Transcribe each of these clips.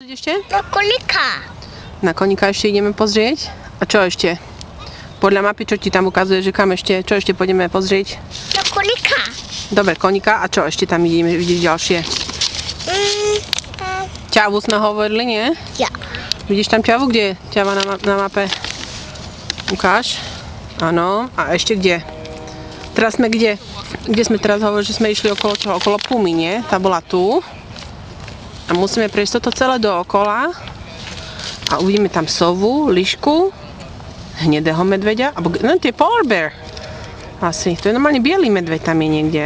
pozrieť ešte? Na koníka. Na koníka ešte ideme pozrieť. A čo ešte? Podľa mapy, čo ti tam ukazuje, že kam ešte? Čo ešte pôjdeme pozrieť? Na koníka. Dobre, koníka. A čo ešte tam ideme vidieť ďalšie? Ťavu sme hovorili, nie? Ja. Vidíš tam ťavu? Kde je ťava na mape? Ukáž. Áno. A ešte kde? Teraz sme kde? Kde sme teraz hovorili, že sme išli okolo čoho? Okolo Pumy, nie? Tá bola tu. A musíme prejsť toto celé dookola. A uvidíme tam sovu, lišku, hnedého medveďa. Alebo no, to je polar bear. Asi. To je normálne biely medveď tam je niekde.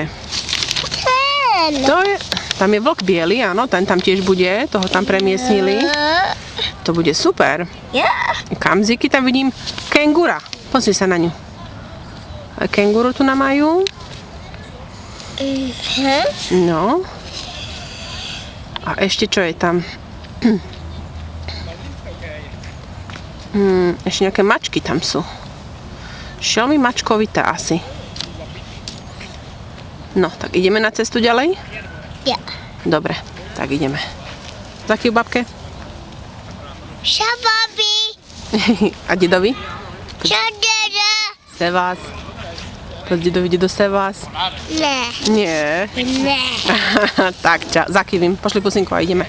Tam je vlk biely, áno. Ten tam tiež bude. Toho tam premiestnili. To bude super. Kamziky tam vidím. Kengura. Pozri sa na ňu. A kenguru tu nám majú. No. A ešte čo je tam? Ešte nejaké mačky tam sú. Šelmy mačkovité asi. No, tak ideme na cestu ďalej? Ja. Dobre, tak ideme. Za chvíľu, babke? Šababi. A dedovi? Čo dede? Sevás. Poď dedovi, dedo Sevás. Ne. Nie. Ne. Tak, zakývim. Pošli pusinku a ideme.